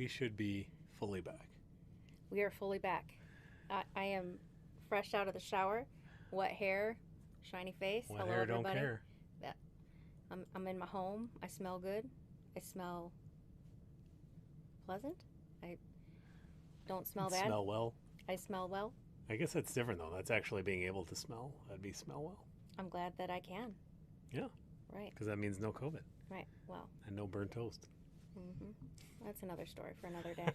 we should be fully back. We are fully back. I am fresh out of the shower, wet hair, shiny face. Wet Hello, hair don't everybody. care. Yeah, I'm in my home. I smell good. I smell pleasant. I don't smell bad. Smell well. I smell well. I guess that's different though. That's actually being able to smell. That'd be smell well. I'm glad that I can. Yeah, Right, because that means no COVID right. Well, and no burnt toast. that's another story for another day.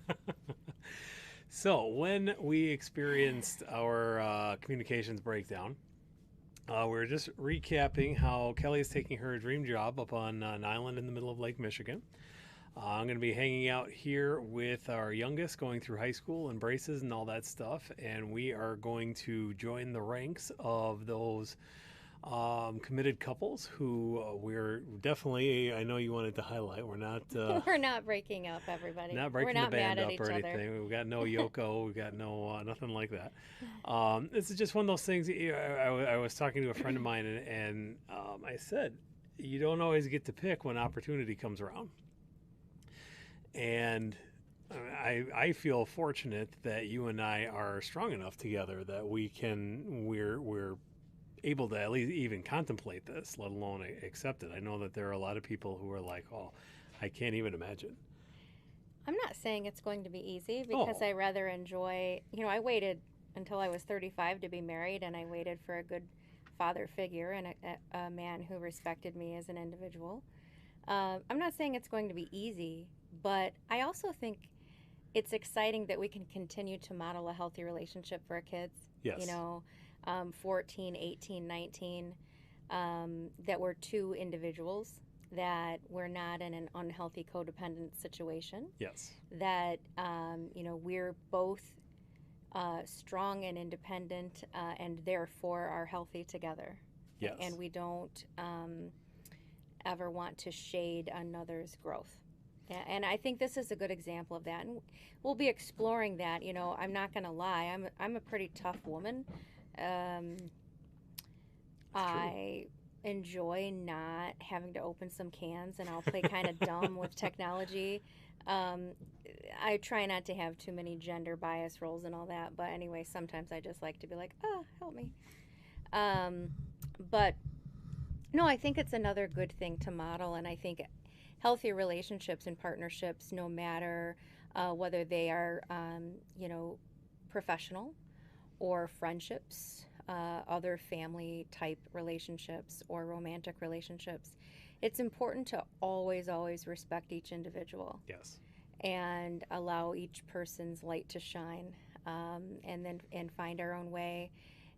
So when we experienced our communications breakdown, we were just recapping how Kelly is taking her dream job up on an island in the middle of Lake Michigan. I'm going to be hanging out here with our youngest going through high school and braces and all that stuff. And we are going to join the ranks of those committed couples who we're definitely, I know you wanted to highlight, we're not. We're not breaking up, everybody. Not We're breaking not the band mad at up each or other. anything. We've got no Yoko. We've got no nothing like that. This is just one of those things. I was talking to a friend of mine, and I said, you don't always get to pick when opportunity comes around. And I feel fortunate that you and I are strong enough together that we're able to at least even contemplate this, let alone accept it. I know that there are a lot of people who are like, oh, I can't even imagine. I'm not saying it's going to be easy because I rather enjoy, I waited until I was 35 to be married, and I waited for a good father figure and a man who respected me as an individual. I'm not saying it's going to be easy, but I also think it's exciting that we can continue to model a healthy relationship for our kids. Yes. 14, 18, 19, that we're two individuals, that we're not in an unhealthy codependent situation, Yes. that, we're both strong and independent, and therefore are healthy together. Yes. And we don't ever want to shade another's growth. And I think this is a good example of that. And we'll be exploring that. I'm not going to lie. I'm a pretty tough woman. I enjoy not having to open some cans, and I'll play kind of dumb with technology. I try not to have too many gender bias roles and all that. But anyway, sometimes I just like to be like, help me. But no, I think it's another good thing to model. And I think healthy relationships and partnerships, no matter whether they are, professional or friendships, other family type relationships, or romantic relationships, it's important to always, always respect each individual. Yes. And allow each person's light to shine, and find our own way.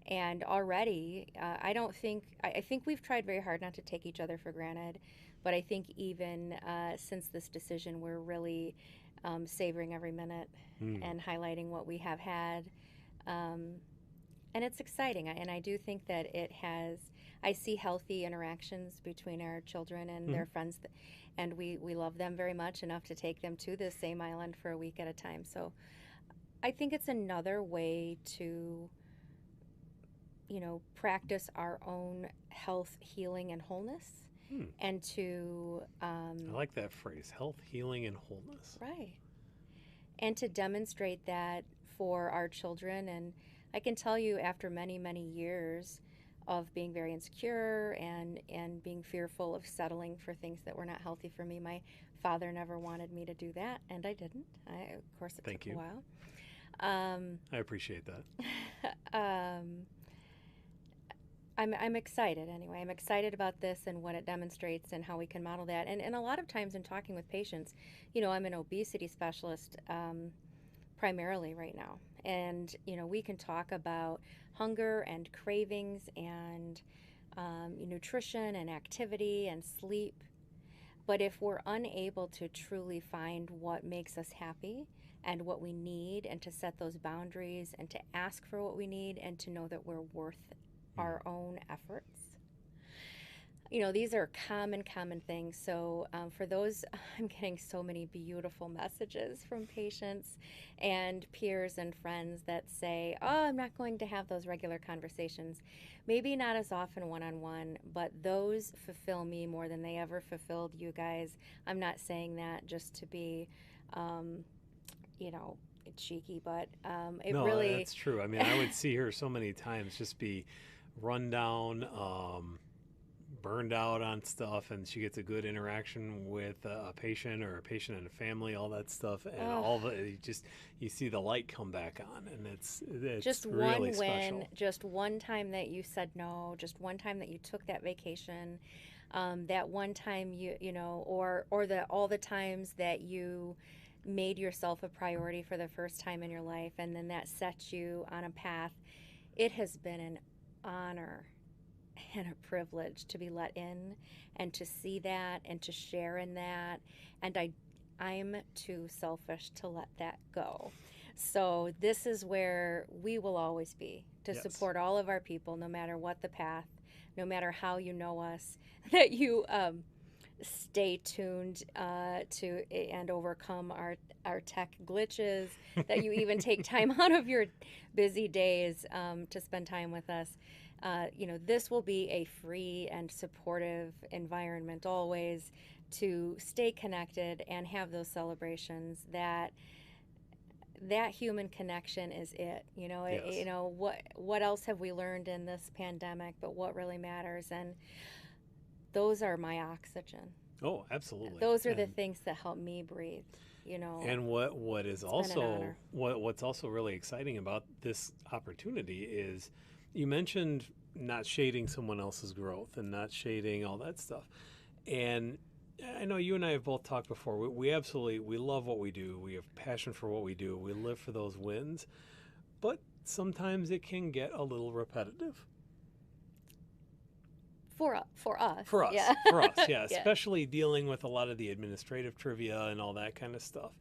And already, I think we've tried very hard not to take each other for granted, but I think even since this decision, we're really savoring every minute and highlighting what we have had. And it's exciting. And I do think that I see healthy interactions between our children and their friends. And we love them very much, enough to take them to the same island for a week at a time. So I think it's another way to, practice our own health, healing, and wholeness. And to I like that phrase, health, healing, and wholeness. Right. And to demonstrate that for our children. And I can tell you, after many, many years of being very insecure and being fearful of settling for things that were not healthy for me, my father never wanted me to do that, and I didn't. Of course, it Thank took you. a while. I appreciate that. I'm excited anyway. I'm excited about this and what it demonstrates and how we can model that. And a lot of times in talking with patients, I'm an obesity specialist primarily right now. And, we can talk about hunger and cravings and nutrition and activity and sleep. But if we're unable to truly find what makes us happy and what we need, and to set those boundaries and to ask for what we need, and to know that we're worth our own efforts. These are common things. So for those, I'm getting so many beautiful messages from patients and peers and friends that say, I'm not going to have those regular conversations. Maybe not as often one-on-one, but those fulfill me more than they ever fulfilled you guys. I'm not saying that just to be you know, cheeky, but it No, really, that's true. I mean, I would see her so many times just be run down, burned out on stuff, and she gets a good interaction with a patient or a patient and a family, all that stuff, and uh, all of it. You see the light come back on, and it's just really one win, special. just one time that you said no, just one time that you took that vacation, that one time you know, or the all the times that you made yourself a priority for the first time in your life, and then that sets you on a path. It has been an honor and a privilege to be let in and to see that and to share in that. And I'm too selfish to let that go. So this is where we will always be to Yes. support all of our people, no matter what the path, no matter how you know us, that you stay tuned to and overcome our tech glitches, that you even take time out of your busy days to spend time with us. You know, this will be a free and supportive environment always to stay connected and have those celebrations. That human connection is it. You know, Yes. you know what else have we learned in this pandemic? But what really matters, and those are my oxygen. Oh, absolutely. Those are the things that help me breathe. You know, And what is it's been an also honor. what's also really exciting about this opportunity is you mentioned not shading someone else's growth and not shading all that stuff. And I know you and I have both talked before. We absolutely we love what we do. We have passion for what we do. We live for those wins, but sometimes it can get a little repetitive. For us, For us, yeah. for us, yeah, Yeah. especially dealing with a lot of the administrative trivia and all that kind of stuff.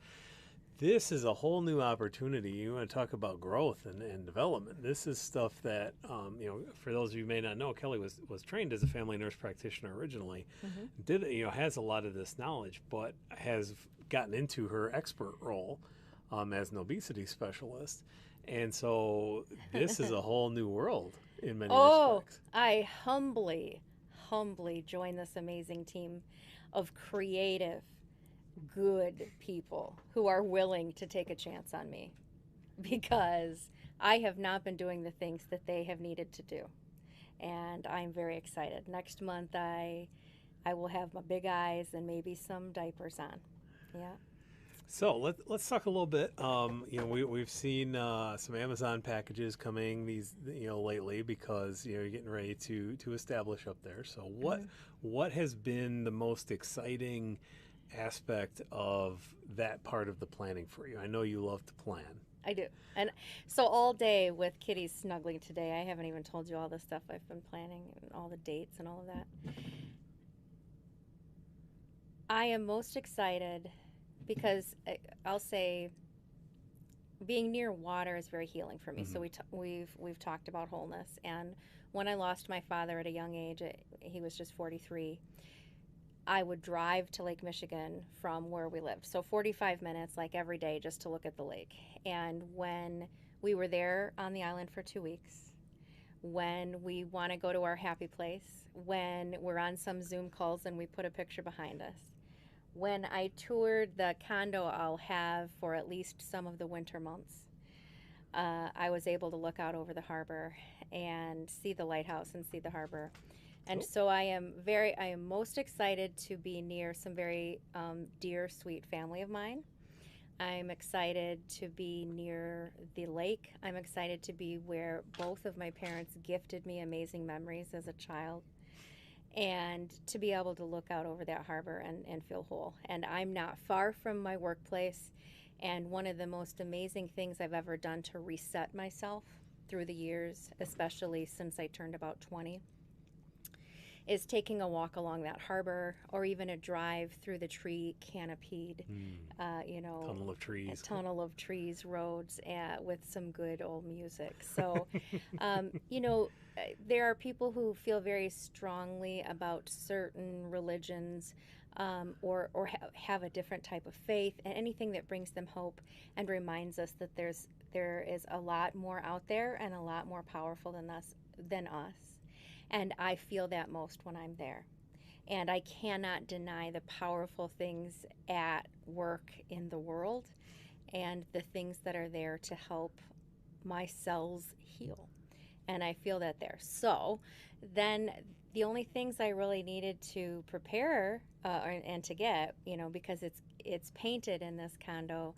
This is a whole new opportunity. You want to talk about growth and development. This is stuff that, for those of you who may not know, Kelly was trained as a family nurse practitioner originally, Hmm. has a lot of this knowledge, but has gotten into her expert role as an obesity specialist. And so this is a whole new world in many Oh, respects. I humbly join this amazing team of creative, good people who are willing to take a chance on me because I have not been doing the things that they have needed to do. And I'm very excited. Next month, I will have my big eyes and maybe some diapers on. Yeah. So let's talk a little bit. We've seen some Amazon packages coming lately because you're getting ready to establish up there. So Hmm. what has been the most exciting aspect of that part of the planning for you? I know you love to plan. I do. And so all day with Kitty's snuggling today, I haven't even told you all the stuff I've been planning and all the dates and all of that. I am most excited because I'll say being near water is very healing for me. Hmm. So we've talked about wholeness, and when I lost my father at a young age, he was just 43. I would drive to Lake Michigan from where we lived, so 45 minutes, like every day, just to look at the lake. And when we were there on the island for 2 weeks, when we want to go to our happy place, when we're on some Zoom calls and we put a picture behind us, when I toured the condo I'll have for at least some of the winter months, I was able to look out over the harbor and see the lighthouse and see the harbor. And Oh, so I am most excited to be near some very dear, sweet family of mine. I'm excited to be near the lake. I'm excited to be where both of my parents gifted me amazing memories as a child and to be able to look out over that harbor and feel whole. And I'm not far from my workplace. And one of the most amazing things I've ever done to reset myself through the years, especially since I turned about 20, is taking a walk along that harbor or even a drive through the tree canopied, uh, you know, tunnel of a trees. tunnel of trees, roads, with some good old music. So, you know, there are people who feel very strongly about certain religions, or have a different type of faith, and anything that brings them hope and reminds us that there is a lot more out there and a lot more powerful than us. And I feel that most when I'm there. And I cannot deny the powerful things at work in the world. and the things that are there to help my cells heal. And I feel that there. So then the only things I really needed to prepare and to get, because it's painted in this condo,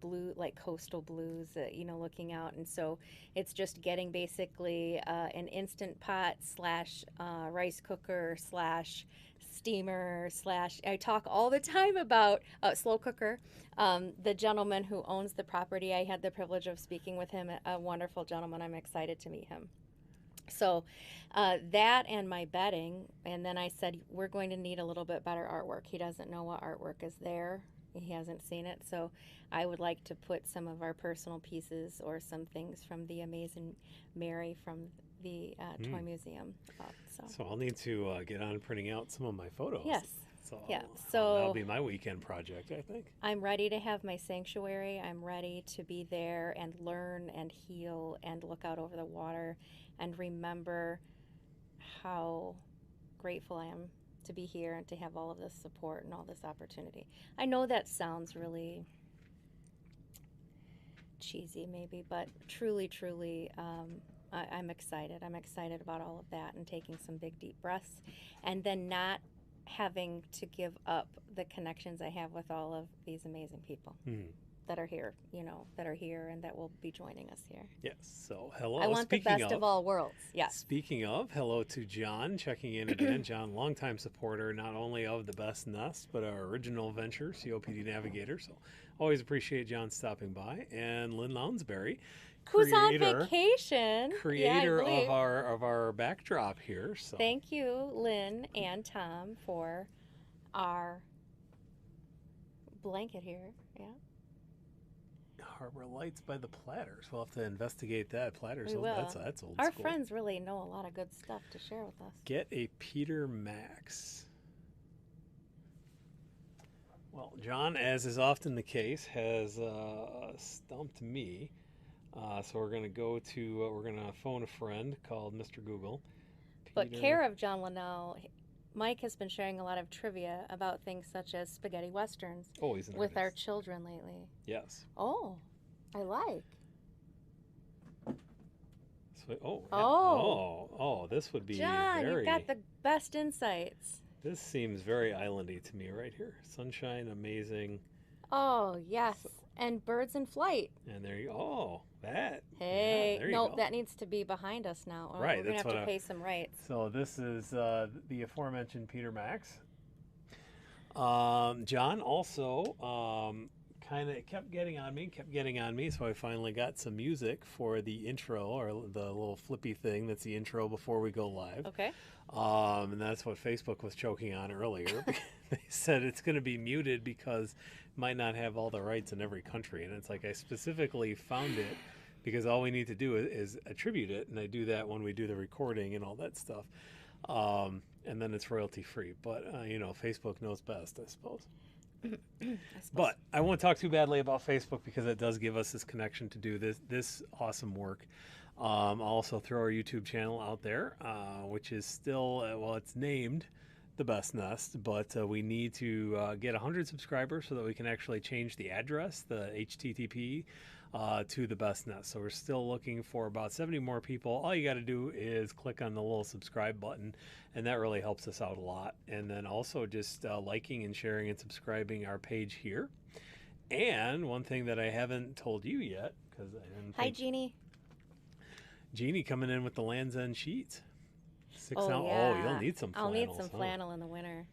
blue, like coastal blues, looking out. And so it's just getting basically an instant pot slash rice cooker slash steamer slash, I talk all the time about slow cooker. The gentleman who owns the property, I had the privilege of speaking with him, a wonderful gentleman. I'm excited to meet him. So that and my bedding, and then I said, we're going to need a little bit better artwork. He doesn't know what artwork is there. He hasn't seen it. So I would like to put some of our personal pieces or some things from the Amazing Mary from the Toy Museum up. So I'll need to get on printing out some of my photos. Yes. So Yeah. So that'll be my weekend project, I think. I'm ready to have my sanctuary. I'm ready to be there and learn and heal and look out over the water and remember how grateful I am to be here and to have all of this support and all this opportunity. I know that sounds really cheesy maybe, but truly, I'm excited. I'm excited about all of that and taking some big deep breaths and then not having to give up the connections I have with all of these amazing people that are here, and that will be joining us here. Yes. So hello. I want the best of all worlds. Yes. Speaking of, hello to John checking in again. John, longtime supporter not only of the Best Nest, but our original venture, COPD Navigator. So always appreciate John stopping by. And Lynn Lounsbury, who's on vacation, creator of our backdrop here. So thank you, Lynn and Tom, for our blanket here. Yeah. Harbor Lights by the Platters. We'll have to investigate that. Platters, we will. That's old Our school. friends really know a lot of good stuff to share with us. Get a Peter Max. Well, John, as is often the case, has stumped me. So we're going to we're going to phone a friend called Mr. Google. But care of John Linnell, Mike has been sharing a lot of trivia about things such as spaghetti westerns he's an with our artist. children lately. Yes. Oh, I like. So, this would be John, you've got the best insights. This seems very islandy to me right here. Sunshine, amazing. Oh, yes. And birds in flight. And there you go. Oh, that. Hey, yeah, no, that needs to be behind us now. Right. We're going to have to pay some rights. So this is the aforementioned Peter Max. John also kind of kept getting on me. So I finally got some music for the intro, or the little flippy thing that's the intro before we go live. Okay. And that's what Facebook was choking on earlier. They said it's going to be muted because it might not have all the rights in every country. And it's like, I specifically found it because all we need to do is attribute it. And I do that when we do the recording and all that stuff. And then it's royalty free. But, Facebook knows best, I suppose. But I won't talk too badly about Facebook because it does give us this connection to do this awesome work. I'll also throw our YouTube channel out there, which is still, it's named The Best Nest, but we need to get 100 subscribers so that we can actually change the address, the HTTP, to The Best Nest. So we're still looking for about 70 more people. All you got to do is click on the little subscribe button, and that really helps us out a lot. And then also just liking and sharing and subscribing our page here. And one thing that I haven't told you yet, because I didn't. Hi, Jeannie. Jeannie coming in with the Land's End sheets. 6 ounce. Yeah. Oh, you'll need some flannels. I'll need some flannel in the winter.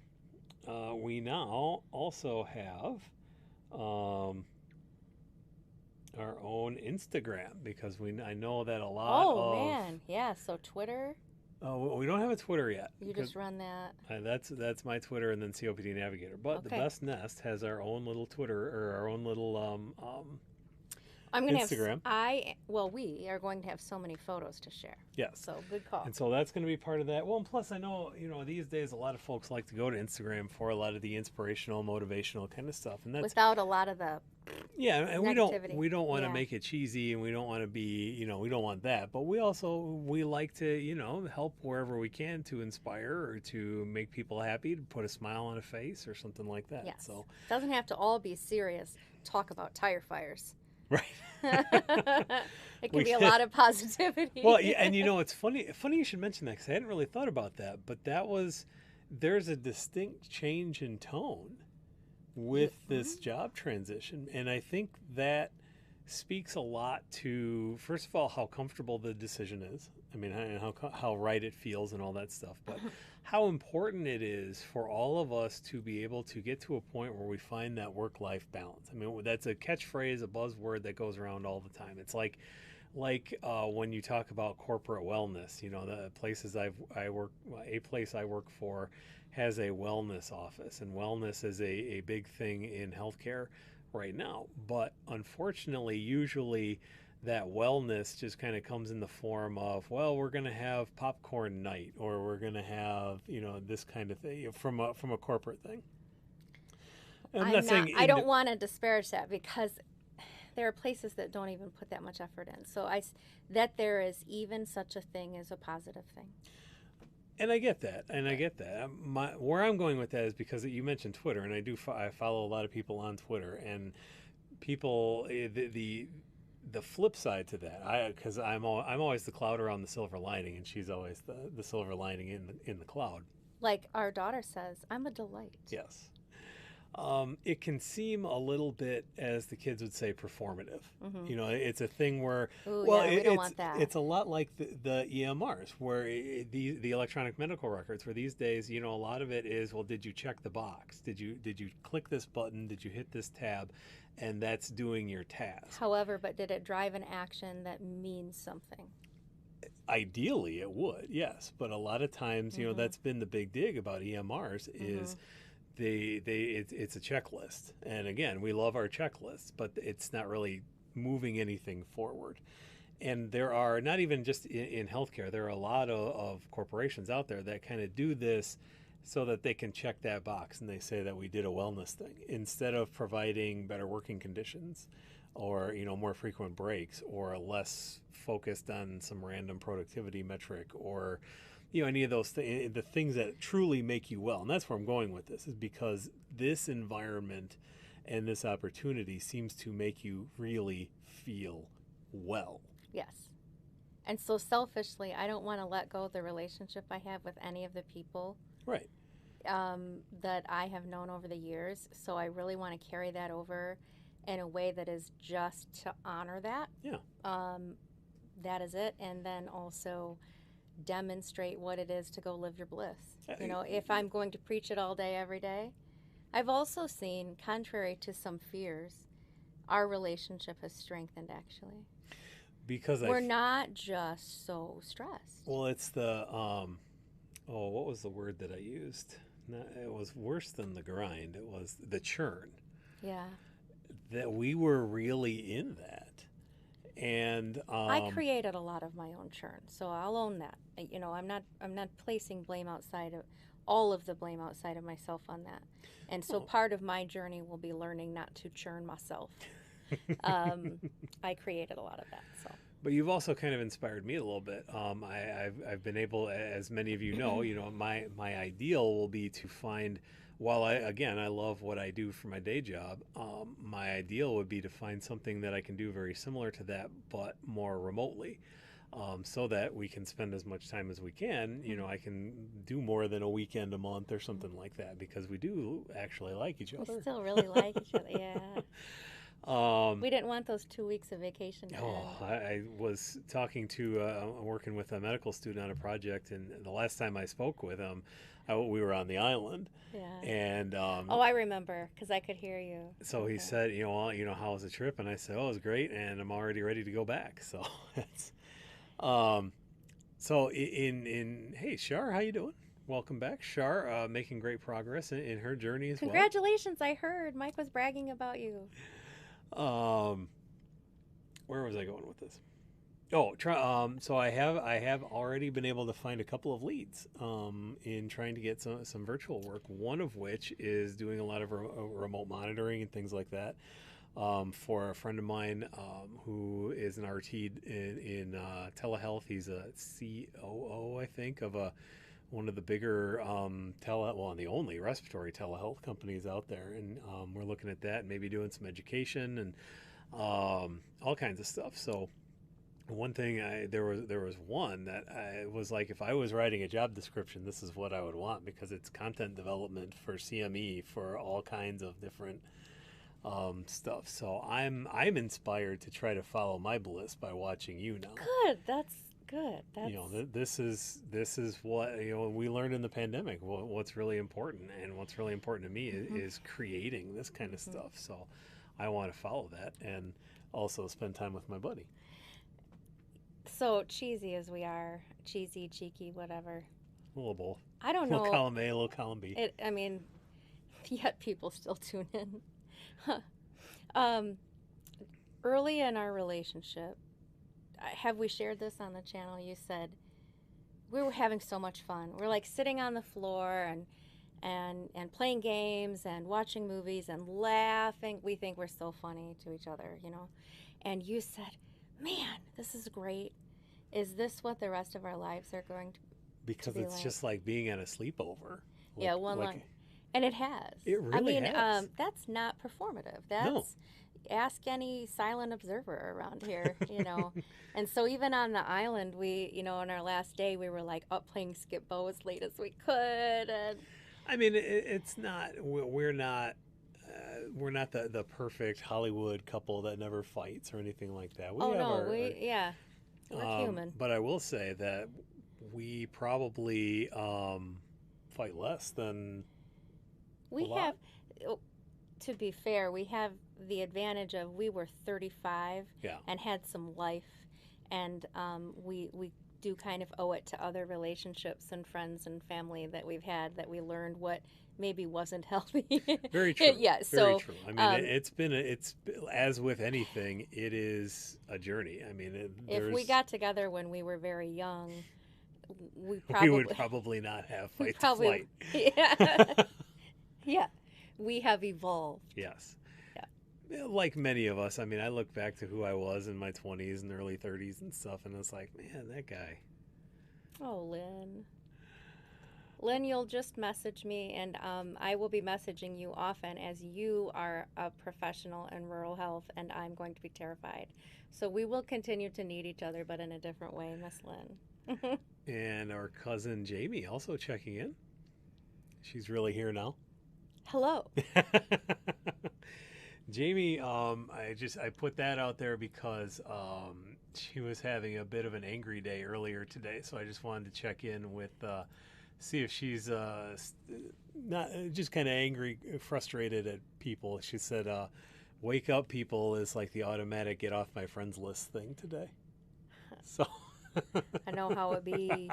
We now also have our own Instagram because I know that a lot of... Oh, man. Yeah, so Twitter. Oh, we don't have a Twitter yet. You just run that. That's my Twitter and then COPD Navigator. But The Best Nest has our own little Twitter, or our own little I'm going to Instagram. We are going to have so many photos to share. Yes. So good call. And so that's going to be part of that. Well, and plus I know, these days a lot of folks like to go to Instagram for a lot of the inspirational, motivational kind of stuff. And that's without a lot of the and negativity. we don't want to make it cheesy, and we don't want to be, we don't want that. But we like to, help wherever we can to inspire or to make people happy, to put a smile on a face or something like that. Yes. So it doesn't have to all be serious. talk about tire fires. Right. It can We be a lot of positivity. Well, yeah, and it's funny you should mention that because I hadn't really thought about that. But there's a distinct change in tone with this job transition, and I think that speaks a lot to, first of all, how comfortable the decision is. I mean, and how right it feels and all that stuff, but how important it is for all of us to be able to get to a point where we find that work-life balance. I mean, that's a catchphrase, a buzzword that goes around all the time. It's like when you talk about corporate wellness, the places I work, a place I work for has a wellness office, and wellness is a big thing in healthcare right now. But unfortunately, usually that wellness just kind of comes in the form of, well, we're going to have popcorn night, or we're going to have, this kind of thing from a corporate thing. I'm not saying I don't want to disparage that, because there are places that don't even put that much effort in. So that there is even such a thing as a positive thing. And I get that, where I'm going with that is because you mentioned Twitter, and I follow a lot of people on Twitter, and people, the flip side to that, because I'm always the cloud around the silver lining, and she's always the silver lining in the cloud. Like our daughter says, I'm a delight. Yes. It can seem a little bit, as the kids would say, performative. Mm-hmm. It's a thing where, Ooh, well, yeah, we don't want that. It's a lot like the EMRs, where the electronic medical records, where these days, a lot of it is, well, did you check the box? Did you click this button? Did you hit this tab? And that's doing your task. However, but did it drive an action that means something? Ideally, it would, yes. But a lot of times, that's been the big dig about EMRs is. It's a checklist, and again, we love our checklists, but it's not really moving anything forward. And there are, not even just in healthcare, there are a lot of corporations out there that kind of do this so that they can check that box, and they say that we did a wellness thing, instead of providing better working conditions, or more frequent breaks, or less focused on some random productivity metric, or any of those the things that truly make you well. And that's where I'm going with this, is because this environment and this opportunity seems to make you really feel well. Yes. And so selfishly, I don't want to let go of the relationship I have with any of the people right that I have known over the years. So I really want to carry that over in a way that is just to honor that. Yeah. That is it. And then also demonstrate what it is to go live your bliss. If I'm going to preach it all day, every day. I've also seen, contrary to some fears, our relationship has strengthened, actually. Because we're not just so stressed. Well, it's the, what was the word that I used? It was worse than the grind. It was the churn. Yeah. That we were really in that. And I created a lot of my own churn, so I'll own that. I'm not placing blame outside of all of the blame outside of myself on that. And so part of my journey will be learning not to churn myself. I created a lot of that. So. But you've also kind of inspired me a little bit. I've been able, as many of you know, my ideal will be to find. While I love what I do for my day job, my ideal would be to find something that I can do very similar to that, but more remotely, so that we can spend as much time as we can. I can do more than a weekend a month or something like that, because we do actually like each other. We still really like each other, yeah. We didn't want those 2 weeks of vacation. I was talking to, working with a medical student on a project, and the last time I spoke with him, we were on the island. Yeah. And I remember, because I could hear you. So he said, how was the trip? And I said, it was great, and I'm already ready to go back. So that's, hey, Shar, how you doing? Welcome back, Shar. Making great progress in her journey as Congratulations! I heard Mike was bragging about you. Where was I going with this? So I have already been able to find a couple of leads in trying to get some virtual work. One of which is doing a lot of remote monitoring and things like that for a friend of mine who is an RT in telehealth. He's a COO, I think, of one of the bigger the only respiratory telehealth companies out there, and we're looking at that and maybe doing some education and all kinds of stuff. So one thing there was one that I was like, if I was writing a job description, this is what I would want, because it's content development for CME for all kinds of different stuff. So I'm inspired to try to follow my bliss by watching you now. Good. That's good. That's This is what we learned in the pandemic. What's really important, and what's really important to me is creating this kind of stuff. So I want to follow that and also spend time with my buddy. so cheesy as we are, cheesy, cheeky, whatever. A little both. I don't A little know. column A, a little column B. I mean, yet people still tune in. um, Early in our relationship, have we shared this on the channel? You said we were having so much fun. We're like sitting on the floor and playing games and watching movies and laughing. We think we're so funny to each other, you know. And you said, "Man, this is great. Is this what the rest of our lives are going to Because be it's like?" just like being at a sleepover. Yeah, and it has. It really has. That's not performative. No. That's ask any silent observer around here, you know. And so even on the island, we, on our last day, we were like up playing skip-bo as late as we could, and I mean, it's not. We're not. We're not the perfect Hollywood couple that never fights or anything like that. We oh have no, our, we're human. But I will say that we probably fight less than We a lot. have, to be fair, we have the advantage of we were 35 Yeah. and had some life, and we do kind of owe it to other relationships and friends and family that we've had, that we learned what maybe wasn't healthy. Very true. Yeah, Very so true. I mean, it's as with anything, it is a journey. I mean, if we got together when we were very young, we we would probably not have we fight to flight. yeah, yeah, we have evolved. Yes. Yeah. Like many of us, I mean, I look back to who I was in my 20s and early 30s and stuff, and it's like, man, that guy. Oh, Lynn, you'll just message me, and I will be messaging you often, as you are a professional in rural health, and I'm going to be terrified. So we will continue to need each other, but in a different way, Miss Lynn. And our cousin Jamie also checking in. She's really here now. Hello. Jamie, I put that out there because she was having a bit of an angry day earlier today, so I just wanted to check in with see if she's not just kind of angry, frustrated at people. She said, "Wake up, people," is like the automatic "get off my friends list" thing today. So I know how it be.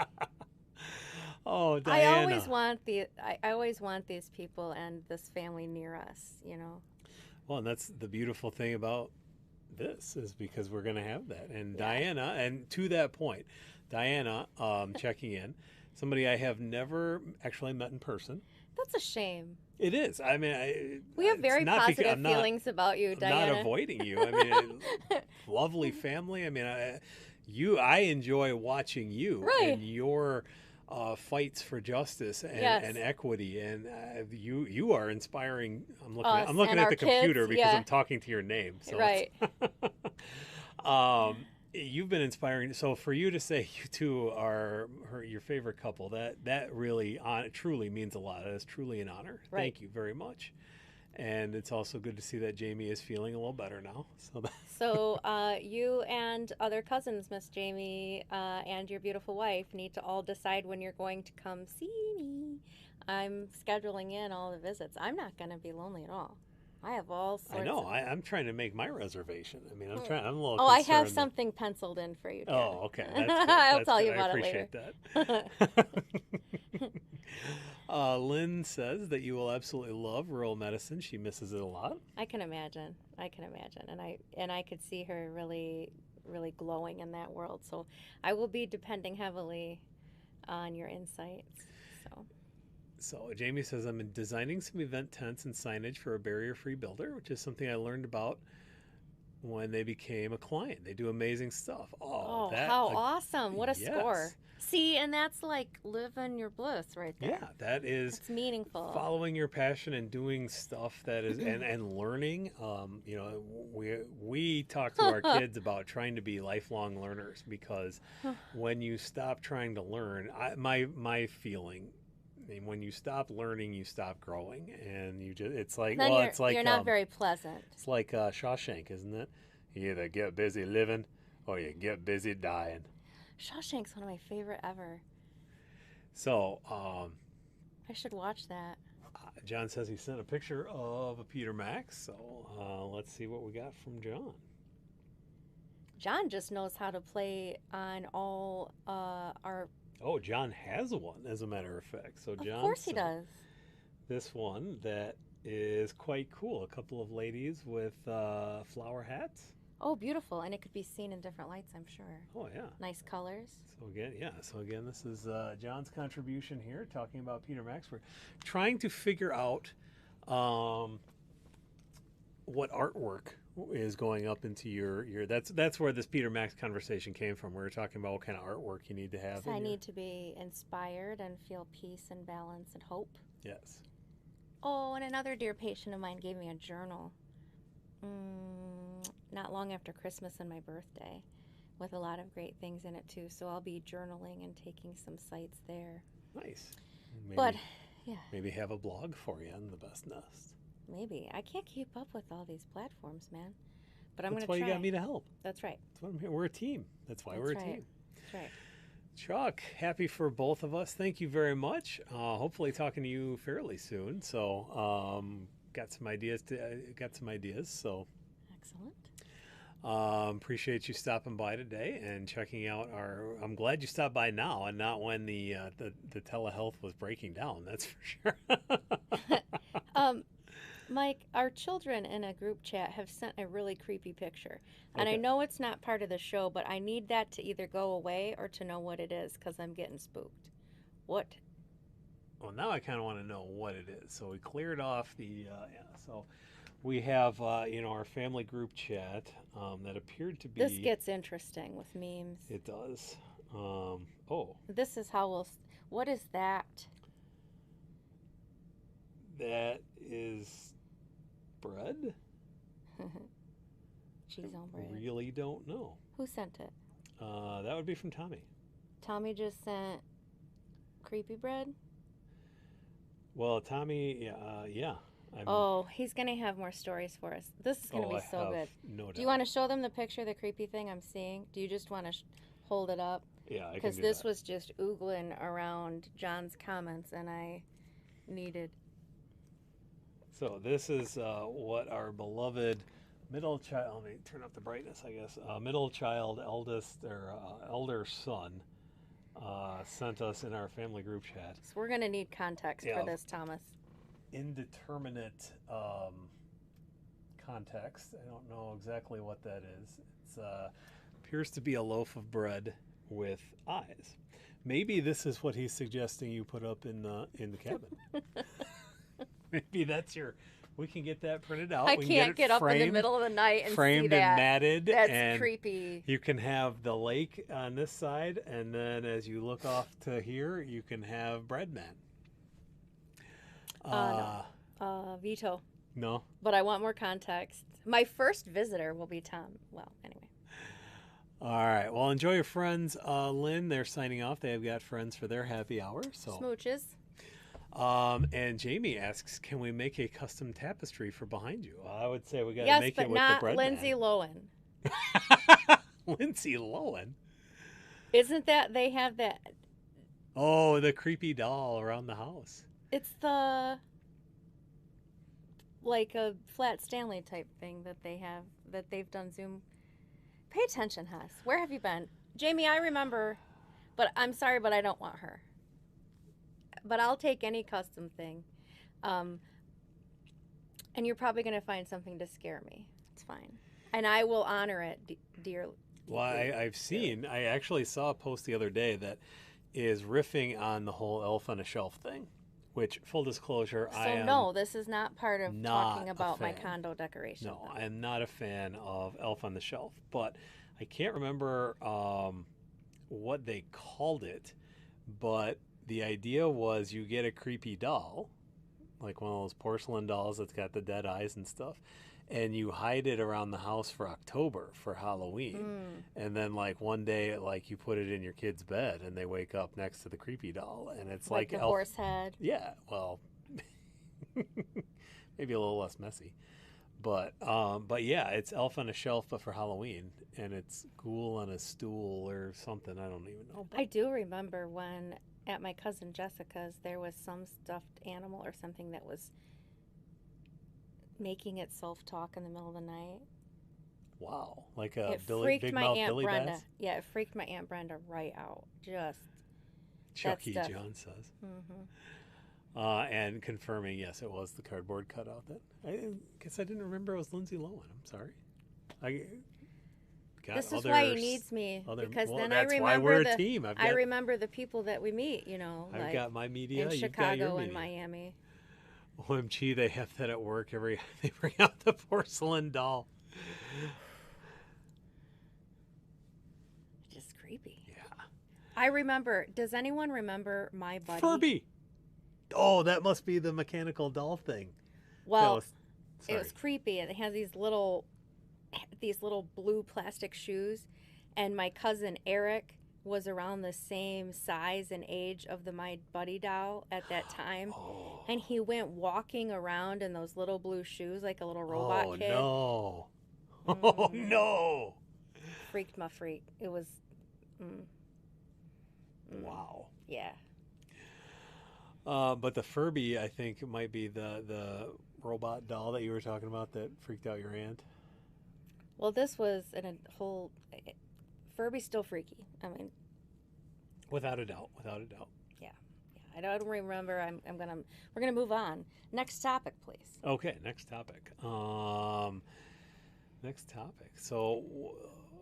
Oh, Diana. I always want these people and this family near us, you know. Well, and that's the beautiful thing about this, is because we're going to have that. And Yeah. Diana, and to that point, Diana checking in, somebody I have never actually met in person. That's a shame. It is. I mean, We have it's very not because- positive I'm not- feelings about you, I'm Diana. not avoiding you. I mean, lovely family. I mean, I enjoy watching you Right. and your fights for justice and, Yes. and equity, and you are inspiring. I'm Us looking and at our the computer kids, because yeah. I'm talking to your name. So Right. you've been inspiring. So for you to say you two are your favorite couple, that really truly means a lot. That is truly an honor. Right. Thank you very much. And it's also good to see that Jamie is feeling a little better now. So you and other cousins, Miss Jamie, and your beautiful wife need to all decide when you're going to come see me. I'm scheduling in all the visits. I'm not going to be lonely at all. I have all sorts I know. of... I'm trying to make my reservation. I mean, I'm a little Oh, I have concerned. something penciled in for you, Dan. Oh, okay. That's good. I'll That's tell good. you about I it later. appreciate that. Lynn says that you will absolutely love rural medicine. She misses it a lot. I can imagine, and I could see her really, really glowing in that world. So I will be depending heavily on your insights. So Jamie says, I'm designing some event tents and signage for a barrier-free builder, which is something I learned about when they became a client. They do amazing stuff. Oh, Oh, that how awesome. What a score. yes. See, and that's like living your bliss right there. Yeah, that is It's meaningful. following your passion and doing stuff that is and learning. We talk to our kids about trying to be lifelong learners, because when you stop trying to learn, my feeling, I mean, when you stop learning, you stop growing, and you just it's like Then well, it's like you're not very pleasant. it's like Shawshank, isn't it? You either get busy living or you get busy dying. Shawshank's one of my favorite ever. So I should watch that. John says he sent a picture of a Peter Max. So let's see what we got from John. John just knows how to play on all our. Oh, John has one, as a matter of fact. So John, Of course he does. this one that is quite cool. A couple of ladies with flower hats. Oh, beautiful, and it could be seen in different lights, I'm sure. Oh yeah. Nice colors. So again, this is John's contribution here, talking about Peter Max. We're trying to figure out what artwork is going up into your. That's where this Peter Max conversation came from. We were talking about what kind of artwork you need to have. So I need to be inspired and feel peace and balance and hope. Yes. Oh, and another dear patient of mine gave me a journal not long after Christmas and my birthday, with a lot of great things in it too. So I'll be journaling and taking some sites there. Nice. But yeah, maybe have a blog for you on the Best Nest. maybe I can't keep up with all these platforms, man. But I'm That's gonna why try. you got me to help. That's right. That's why I'm here. We're a team. That's why That's we're a right. team. That's right. Chuck, happy for both of us. Thank you very much. Hopefully, talking to you fairly soon. So, got some ideas. So, Excellent. appreciate you stopping by today and checking out our. I'm glad you stopped by now and not when the telehealth was breaking down. That's for sure. Mike, our children in a group chat have sent a really creepy picture. And I Okay. know it's not part of the show, but I need that to either go away or to know what it is, because I'm getting spooked. What? Well, now I kind of want to know what it is. So we cleared off the. So we have our family group chat that appeared to be. This gets interesting with memes. It does. This is how we'll. What is that? That is bread? Cheese on bread. Really don't know. Who sent it? That would be from Tommy. Tommy just sent creepy bread. Well, Tommy, yeah. Oh, he's gonna have more stories for us. This is gonna be I so have good. No doubt. Do you want to show them the picture of the creepy thing I'm seeing? Do you just want to hold it up? Yeah, I can Because do this that. was just oogling around John's comments, and I needed. So this is what our beloved middle child. Let me turn up the brightness, I guess. Middle child, eldest or elder son, sent us in our family group chat. So we're gonna need context Yeah. for this, Thomas. Indeterminate context. I don't know exactly what that is. It's appears to be a loaf of bread with eyes. Maybe this is what he's suggesting you put up in the cabin. Maybe that's your. We can get that printed out. I We can can't it get up in the framed- middle of the night and see framed that. and matted. That's and creepy. You can have the lake on this side, and then as you look off to here, you can have Breadman. Veto. No. But I want more context. My first visitor will be Tom. Well, anyway. All right. Well, enjoy your friends. Lynn, they're signing off. They have got friends for their happy hour. So. Smooches. And Jamie asks, can we make a custom tapestry for behind you? I would say we got to Yes, make but it with not the bread. Lindsay Lohan. Lindsay Lohan. Isn't that they have that? Oh, the creepy doll around the house. It's the like a Flat Stanley type thing that they have that they've done Zoom. Pay attention, Huss. Where have you been, Jamie? I remember, but I'm sorry, but I don't want her. But I'll take any custom thing, and you're probably gonna find something to scare me. It's fine, and I will honor it, dear. Well, I actually saw a post the other day that is riffing on the whole elf on a shelf thing, which, full disclosure, I So am no, this is not part of not talking a about my fan. condo decoration. No, I am not a fan of Elf on the Shelf, but I can't remember what they called it. But the idea was you get a creepy doll, like one of those porcelain dolls that's got the dead eyes and stuff, and you hide it around the house for October for Halloween. Mm. And then like one day, like you put it in your kid's bed, and they wake up next to the creepy doll, and it's Like like the Elf. horse head. Yeah, well, maybe a little less messy. But yeah, it's Elf on a Shelf, but for Halloween, and it's Ghoul on a Stool or something. I don't even know. I do remember when at my cousin Jessica's there was some stuffed animal or something that was making itself talk in the middle of the night. Wow, like a It Billy, freaked big my mouth Aunt Billy Brenda. Bass. Yeah, it freaked my Aunt Brenda right out. Just. Chucky stuff. John says. Hmm. And confirming, yes, it was the cardboard cutout. That I guess I didn't remember it was Lindsay Lohan. I'm sorry. I got This is other, why he needs me because well, then I that's why we're remember a team. I remember the people that we meet. You know, I've like got my media. in You've got your Chicago media. and Miami. OMG, they have that at work every. They bring out the porcelain doll. Just creepy. Yeah. I remember. Does anyone remember My Buddy? Furby. Oh, that must be the mechanical doll thing. Well, sorry. it was creepy. It has these little blue plastic shoes, and my cousin Eric was around the same size and age of the My Buddy doll at that time, Oh. and he went walking around in those little blue shoes like a little robot kid. Oh no! Oh no! Freaked my freak. It was. Wow. Yeah. But the Furby, I think, might be the robot doll that you were talking about that freaked out your aunt. Well, this was in a whole. Furby's still freaky. I mean, Without a doubt. Without a doubt. yeah. I don't remember. We're gonna move on. Next topic, please. Okay, next topic. Next topic. So,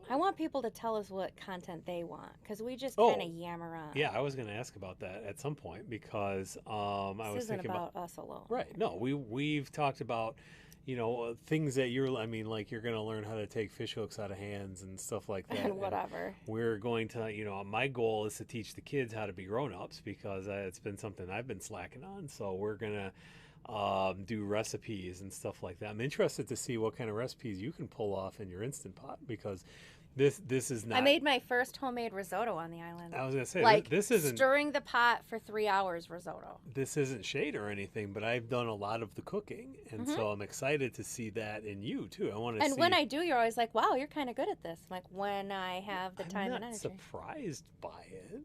I want people to tell us what content they want because we just Oh, kind of yammer on. yeah, I was going to ask about that at some point because I This was isn't thinking about us alone. Right. No, we've talked about, things that like you're going to learn how to take fish hooks out of hands and stuff like that. And whatever. We're going to, my goal is to teach the kids how to be grown-ups because it's been something I've been slacking on. So we're going to do recipes and stuff like that. I'm interested to see what kind of recipes you can pull off in your Instant Pot because this is not. I made my first homemade risotto on the island. I was going to say, like this isn't. stirring the pot for 3 hours risotto. This isn't shade or anything, but I've done a lot of the cooking, and so I'm excited to see that in you too. I want to see. And when I do, you're always like, "Wow, you're kind of good at this." I'm like, when I have the time I'm and not energy. surprised by it.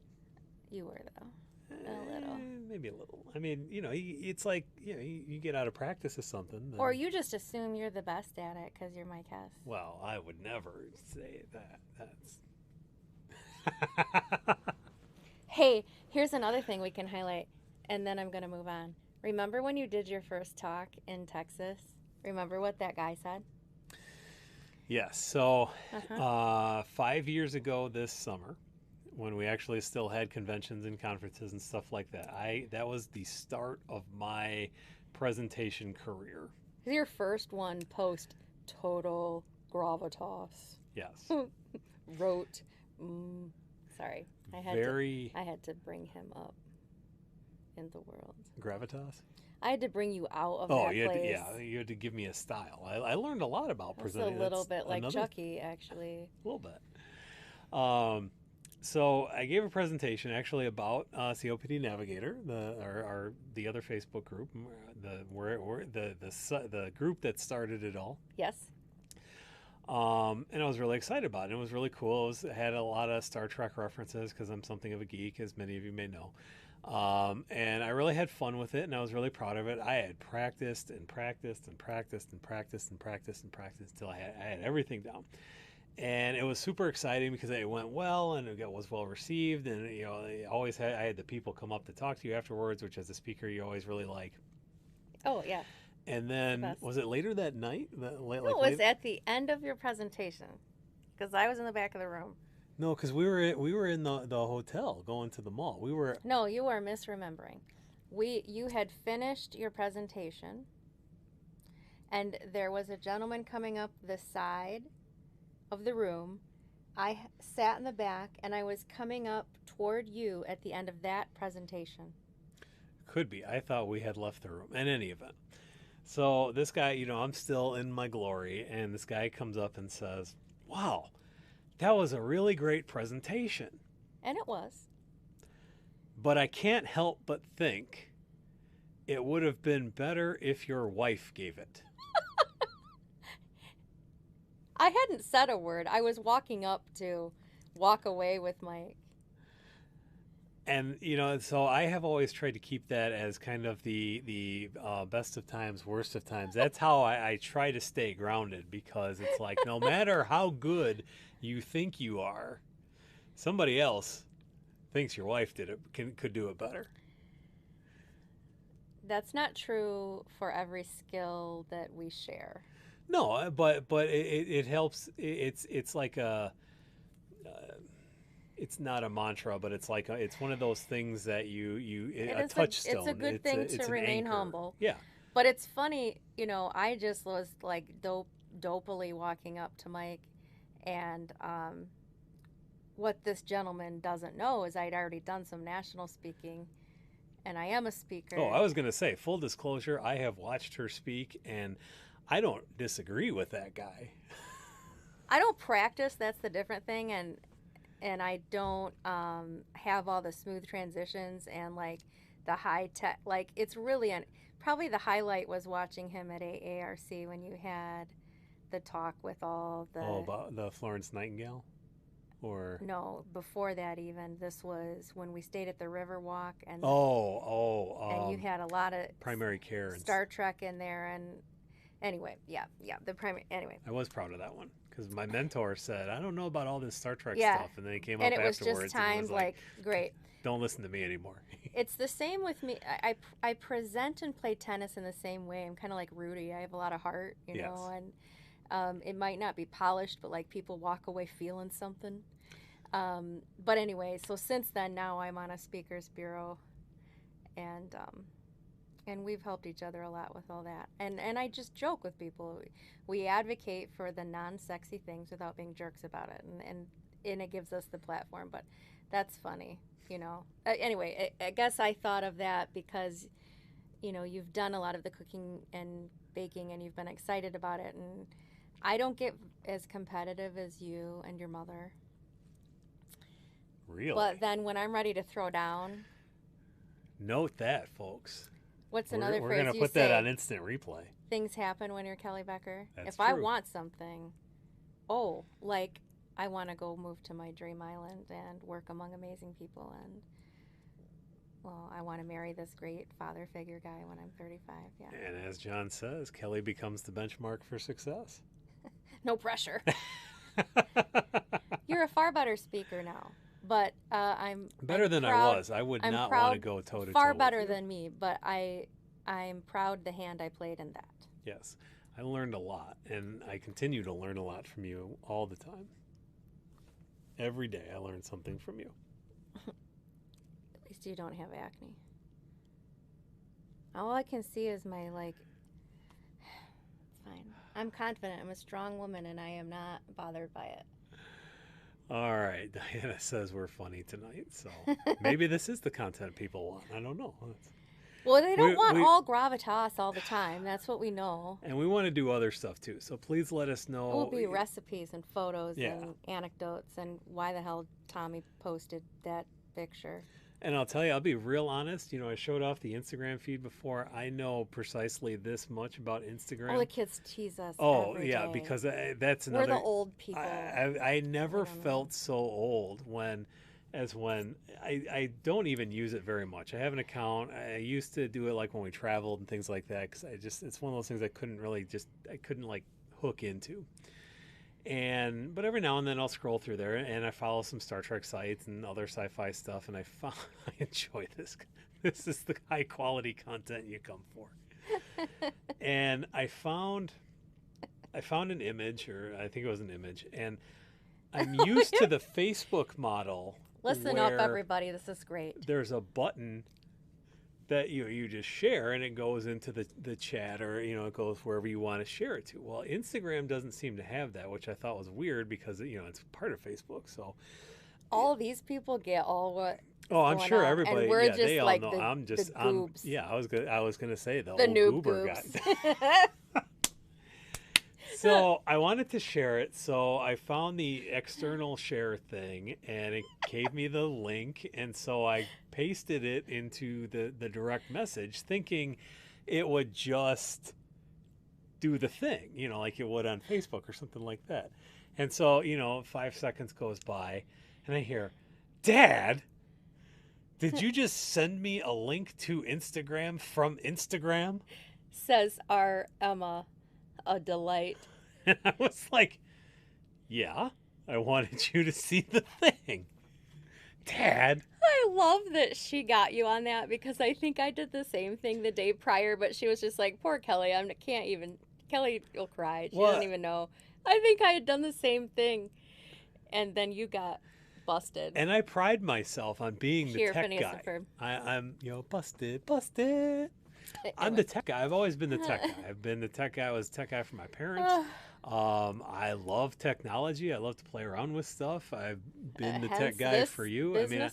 You were though. A little. Maybe a little. I mean, it's like you get out of practice of something. Then, Or you just assume you're the best at it because you're my guest. well, I would never say that. That's. Hey, here's another thing we can highlight, and then I'm going to move on. Remember when you did your first talk in Texas? Remember what that guy said? Yes. So, Uh-huh. 5 years ago this summer, when we actually still had conventions and conferences and stuff like that, that was the start of my presentation career. Your first one post total gravitas. Yes. Wrote. Sorry, I Very had to bring him up in the world. gravitas. I had to bring you out of Oh, that place. you had to give me a style. I learned a lot about That's presenting. a little That's bit like another- Chucky, actually. A little bit. So I gave a presentation actually about COPD Navigator, the other Facebook group, the group that started it all. Yes. And I was really excited about it. It was really cool. It had a lot of Star Trek references because I'm something of a geek, as many of you may know. And I really had fun with it, and I was really proud of it. I had practiced and practiced and practiced and practiced and practiced and practiced until I had everything down. And it was super exciting because it went well and it was well received. And I had the people come up to talk to you afterwards, which as a speaker you always really like. Oh, yeah. And then Best. was it later that night? No, it was at the end of your presentation because I was in the back of the room. No, because we were in the hotel going to the mall. No, you are misremembering. You had finished your presentation, and there was a gentleman coming up the side of the room. Sat in the back, and I was coming up toward you at the end of that presentation. Could be. I thought we had left the room. In any event. So this guy, I'm still in my glory, and this guy comes up and says, "Wow, that was a really great presentation." And it was. But I can't help but think it would have been better if your wife gave it. I hadn't said a word. I was walking up to walk away with Mike. And so I have always tried to keep that as kind of the best of times, worst of times. That's how I try to stay grounded, because it's like no matter how good you think you are, somebody else thinks your wife could do it better. That's not true for every skill that we share. No, but it helps. It's like it's not a mantra, but it's like it's one of those things that a touchstone. It's a good thing to remain humble. Yeah. But it's funny, I just was like dopily walking up to Mike, and what this gentleman doesn't know is I'd already done some national speaking, and I am a speaker. Oh, I was going to say, full disclosure, I have watched her speak, and I don't disagree with that guy. I don't practice. That's the different thing, and I don't have all the smooth transitions and like the high tech. Like it's really probably the highlight was watching him at AARC when you had the talk with all the. Oh, about the Florence Nightingale, or no, before that even. This was when we stayed at the Riverwalk, and and you had a lot of primary care and Star Trek in there, and anyway, the primary. Anyway, I was proud of that one. Because my mentor said, "I don't know about all this Star Trek Yeah. stuff," and then he came and up it was afterwards just timed and was like great. "Don't listen to me anymore." It's the same with me. I present and play tennis in the same way. I'm kind of like Rudy. I have a lot of heart, Yes. and it might not be polished, but like people walk away feeling something. But anyway, so since then, now I'm on a speakers bureau, and we've helped each other a lot with all that. And I just joke with people. We advocate for the non-sexy things without being jerks about it, and it gives us the platform. But that's funny. Anyway, I guess I thought of that because, you've done a lot of the cooking and baking and you've been excited about it. And I don't get as competitive as you and your mother. Really? But then when I'm ready to throw down. Note that, folks. What's another phrase we're going to you put say? that on instant replay. Things happen when you're Kelly Becker. That's if I true. want something, like I want to go move to my dream island and work among amazing people, and I want to marry this great father figure guy when I'm 35. Yeah. And as John says, Kelly becomes the benchmark for success. No pressure. You're a far better speaker now, but I'm Better I'm than proud, I was. I would I'm not proud, want to go toe to toe. far better than me, but I'm proud the hand I played in that. Yes. I learned a lot, and I continue to learn a lot from you all the time. Every day I learn something from you. At least you don't have acne. All I can see is my, it's fine. I'm confident. I'm a strong woman, and I am not bothered by it. All right. Diana says we're funny tonight, so maybe this is the content people want. I don't know. Well, they don't want all gravitas all the time. That's what we know. And we want to do other stuff too. So please let us know. It will be recipes and photos Yeah. and anecdotes and why the hell Tommy posted that picture. And I'll tell you, I'll be real honest. I showed off the Instagram feed before. I know precisely this much about Instagram. All the kids tease us. Oh, every yeah, day. because that's We're another. the old people. I never I don't know. felt so old when I don't even use it very much. I have an account. I used to do it like when we traveled and things like that because it's one of those things I couldn't like hook into. But every now and then I'll scroll through there and I follow some Star Trek sites and other sci-fi stuff, and I enjoy this. This is the high quality content you come for. And I found an image, or I think it was an image, and I'm used to the Facebook model. Listen up, where everybody. This is great. There's a button that you just share and it goes into the chat, or it goes wherever you want to share it to. Well, Instagram doesn't seem to have that, which I thought was weird because it's part of Facebook. So All these people get all what. oh, I'm Going sure on, everybody, and we're yeah, just they all like know. the I'm goobs, yeah, I was gonna say the the old noob goober guy. goobs. So I wanted to share it, so I found the external share thing, and it gave me the link, and so I pasted it into the direct message, thinking it would just do the thing, like it would on Facebook or something like that. And so 5 seconds goes by, and I hear, "Dad, did you just send me a link to Instagram from Instagram?" Says our Emma, a delight. And I was like, "Yeah, I wanted you to see the thing, Dad." I love that she got you on that because I think I did the same thing the day prior, but she was just like, poor Kelly, can't even. Kelly will cry. She What? doesn't even know. I think I had done the same thing, and then you got busted. And I pride myself on being Here, the tech Phineas guy. and Ferb. I'm busted. I'm the tech guy. I've always been the tech guy. I've been the tech guy. I was the tech guy for my parents. I love technology. I love to play around with stuff. I've been the tech hence guy this for you. business.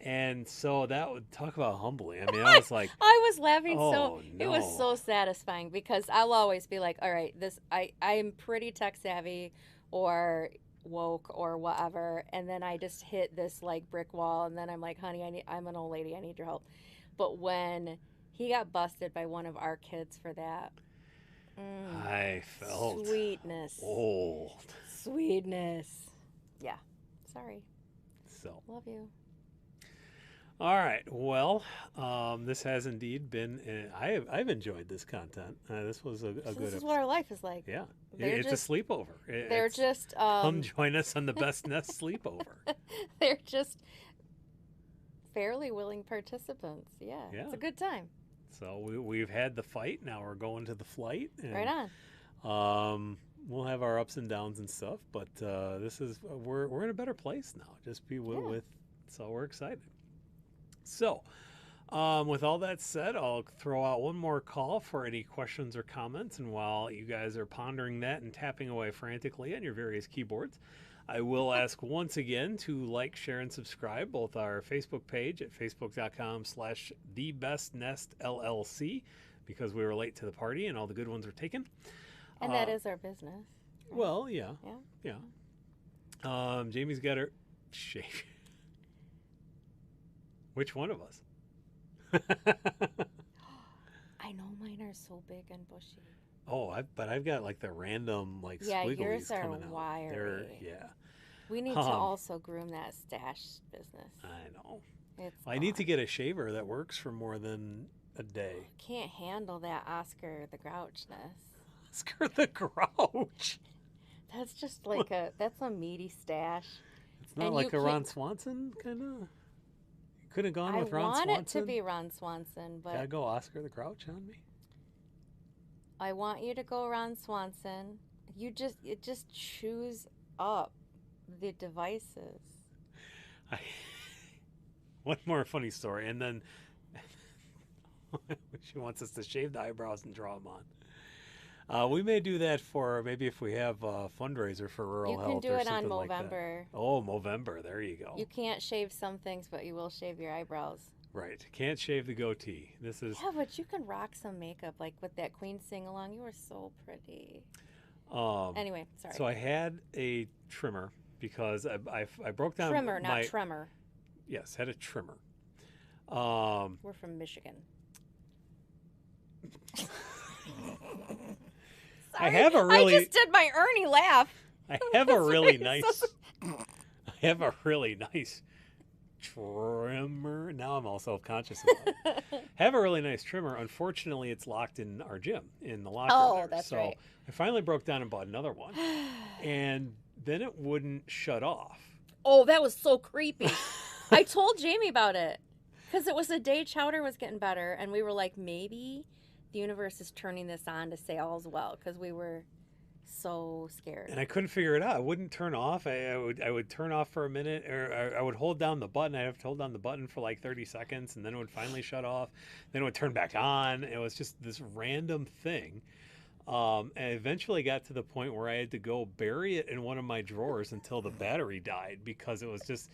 And so that would talk about humbling. I mean, I was like, I was laughing oh, it was no. so satisfying because I'll always be like, all right, I am pretty tech savvy or woke or whatever, and then I just hit this like brick wall, and then I'm like, honey, I'm an old lady, I need your help. But when he got busted by one of our kids for that, I felt sweetness. old. Sweetness. Yeah. Sorry. So. Love you. All right. Well, this has indeed been. I've enjoyed this content. This was a good. This is episode. what our life is like. Yeah, They're it's just- a sleepover. They're It's- just come join us on the Best Nest sleepover. they're just fairly willing participants. Yeah. Yeah. It's a good time. So we've had the fight. Now we're going to the flight. And, Right on. We'll have our ups and downs and stuff, but this is we're in a better place now. Just be with. So we're excited. So, with all that said, I'll throw out one more call for any questions or comments. And while you guys are pondering that and tapping away frantically on your various keyboards, I will ask once again to like, share, and subscribe both our Facebook page at facebook.com/TheBestNestLLC, because we were late to the party and all the good ones are taken. And that is our business. Right? Well, yeah. Yeah. Jamie's got her shave. Which one of us? I know mine are so big and bushy. Oh, but I've got like the random like Yeah, squigglies yours are coming out. wiry. Yeah. We need to also groom that stash business. I know. It's I need to get a shaver that works for more than a day. Can't handle that Oscar the Grouchness. Oscar the Grouch. That's just like that's a meaty stash. It's not And like you a Ron can't- Swanson kind of. Could have gone I with Ron want Swanson. it to be Ron Swanson, but Gotta go Oscar the Grouch on me. I want you to go Ron Swanson. It just chews up the devices. One more funny story, and then she wants us to shave the eyebrows and draw them on. We may do that for maybe if we have a fundraiser for rural You can health do or it on something like that. Movember. Oh, Movember. There you go. You can't shave some things, but you will shave your eyebrows. Right. Can't shave the goatee. This is. Yeah, but you can rock some makeup, like with that Queen sing along. You were so pretty. Anyway, sorry. So I had a trimmer because I broke down Trimmer, my, not tremor. Yes, had a trimmer. We're from Michigan. I have a really. I just did my Ernie laugh. I have a That's really really nice. I have a really nice trimmer. Now I'm all self-conscious about it. I have a really nice trimmer. Unfortunately, it's locked in our gym in the locker Oh, there. that's so right. I finally broke down and bought another one, and then it wouldn't shut off. Oh, that was so creepy. I told Jamie about it because it was the day Chowder was getting better, and we were like, maybe the universe is turning this on to say all's well, because we were so scared. And I couldn't figure it out. It wouldn't turn off. I would turn off for a minute, or I would hold down the button. I'd have to hold down the button for like 30 seconds, and then it would finally shut off. Then it would turn back on. It was just this random thing. And eventually got to the point where I had to go bury it in one of my drawers until the battery died, because it was just.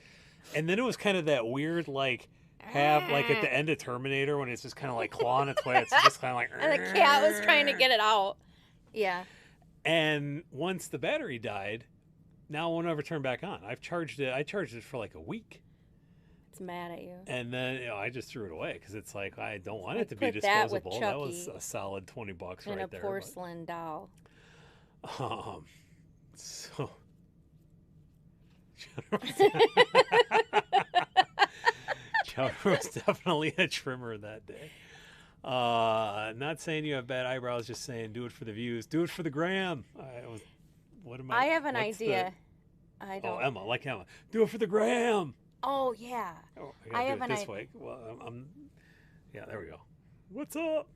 And then it was kind of that weird, like, like at the end of Terminator when it's just kind of like clawing its way. It's just kind of like. And the cat was trying to get it out. Yeah. And once the battery died, now it won't ever turn back on. I charged it for like a week. It's mad at you. And then I just threw it away because it's like, I don't want I it to be put that with disposable. That was Chucky a solid $20 right and there. a porcelain doll. So Chowder was definitely a trimmer that day. Not saying you have bad eyebrows, just saying do it for the views, do it for the gram. I have an idea. I don't. Oh, Emma, like Emma, do it for the gram. Oh yeah. Oh, I do have it an this idea. way. Well, yeah, there we go. What's up?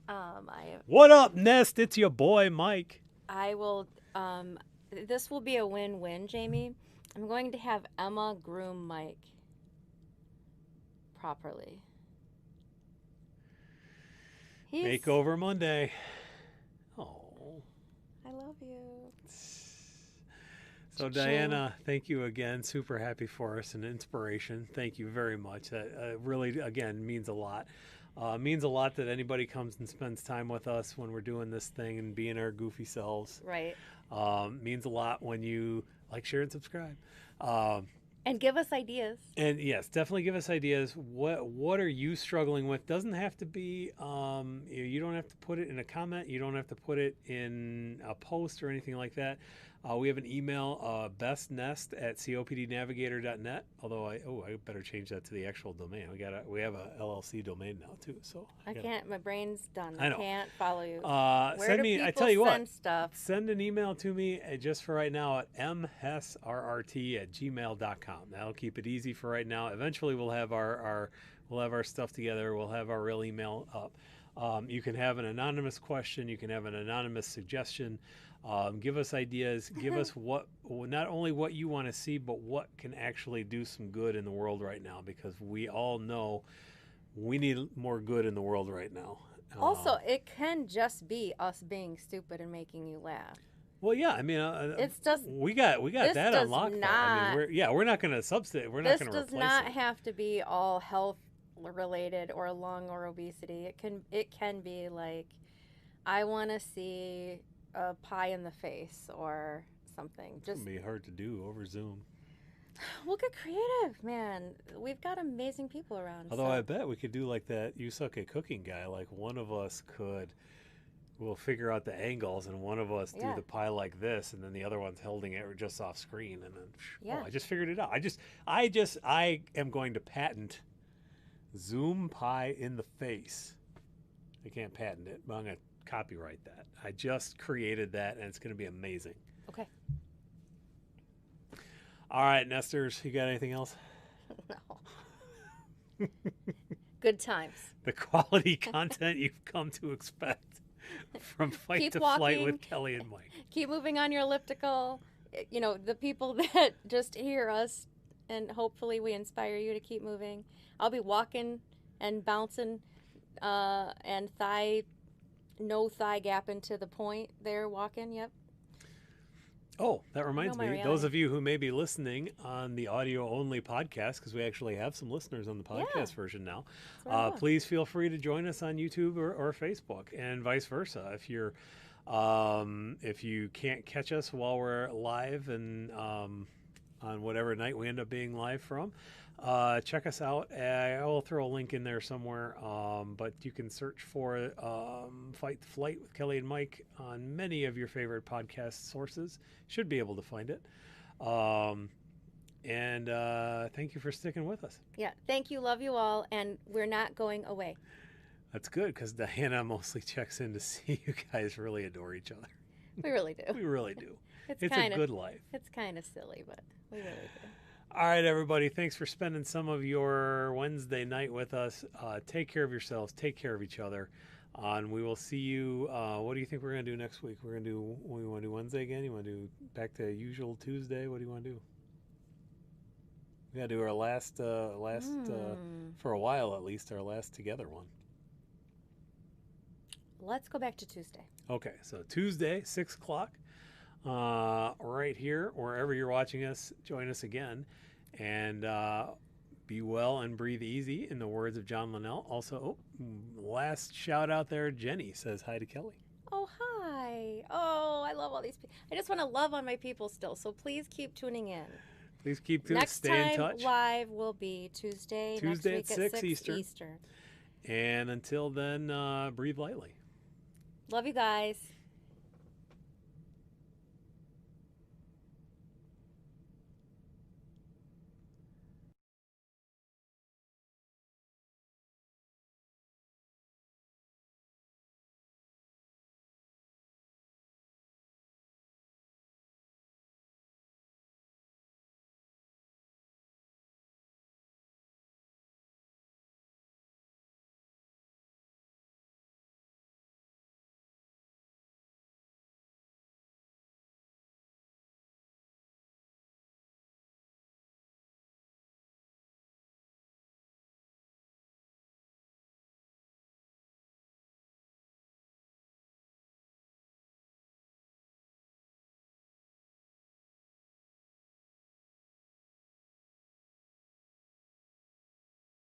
I What up, Nest? It's your boy Mike. will. This will be a win-win, Jamie. I'm going to have Emma groom Mike properly. Makeover Monday. Oh. I love you. So Diana, thank you again. Super happy for us and inspiration. Thank you very much. That really, again, means a lot. Means a lot that anybody comes and spends time with us when we're doing this thing and being our goofy selves. Right. Means a lot when you like, share, and subscribe. And give us ideas. And yes, definitely give us ideas. What are you struggling with? Doesn't have to be. You don't have to put it in a comment. You don't have to put it in a post or anything like that. We have an email, bestnest@copdnavigator.net. Although I better change that to the actual domain. We have a LLC domain now too. So I can't. My brain's done. I know. Can't follow you. Where send me. I tell you send what. Stuff? Send an email to me just for right now at mhessrrt@gmail.com. That'll keep it easy for right now. Eventually, we'll have our stuff together. We'll have our real email up. You can have an anonymous question. You can have an anonymous suggestion. Give us ideas. Give us not only what you want to see, but what can actually do some good in the world right now, because we all know we need more good in the world right now. Also, it can just be us being stupid and making you laugh. Well, yeah, I mean, it's just we got that on lock. I mean, we're not going to substitute. We're not going to replace it. This does not have to be all health related or lung or obesity. It can be like, I want to see a pie in the face or something. Just it's gonna be hard to do over Zoom. We'll get creative, man. We've got amazing people around. Although I bet we could do like that You Suck at Cooking guy. Like one of us we'll figure out the angles, and one of us do the pie like this, and then the other one's holding it just off screen, and then I just figured it out. I am going to patent Zoom pie in the face. I can't patent it, but I'm going to copyright that. I just created that, and it's going to be amazing. Okay. All right, Nesters, you got anything else? No. Good times. The quality content you've come to expect from Fight to Flight with Kelly and Mike. Keep moving on your elliptical. You know, the people that just hear us, and hopefully we inspire you to keep moving. I'll be walking and bouncing and no thigh gap into the point there, walking. Yep. Oh, that reminds me, those of you who may be listening on the audio-only podcast, because we actually have some listeners on the podcast version now, please feel free to join us on YouTube or Facebook, and vice versa. If you can't catch us while we're live and on whatever night we end up being live from, check us out. I will throw a link in there somewhere, but you can search for Fight the Flight with Kelly and Mike on many of your favorite podcast sources. Should be able to find it. And thank you for sticking with us. Yeah, thank you. Love you all. And we're not going away. That's good, because Diana mostly checks in to see you guys really adore each other. We really do. We really do. It's a good life. It's kind of silly, but we really do. All right, everybody. Thanks for spending some of your Wednesday night with us. Take care of yourselves. Take care of each other. And we will see you. What do you think we're going to do next week? We want to do Wednesday again? You want to do back to usual Tuesday? What do you want to do? We got to do our last for a while at least, our last together one. Let's go back to Tuesday. Okay, so Tuesday, 6 o'clock, right here, wherever you're watching us, join us again. And be well and breathe easy, in the words of John Linnell. Also, last shout out there, Jenny says hi to Kelly. Oh, hi. Oh, I love all these people. I just want to love on my people still, so please keep tuning in. Please keep tuning. Next Stay in time touch. live will be Tuesday next week at 6 Eastern. Eastern. And until then, breathe lightly. Love you guys.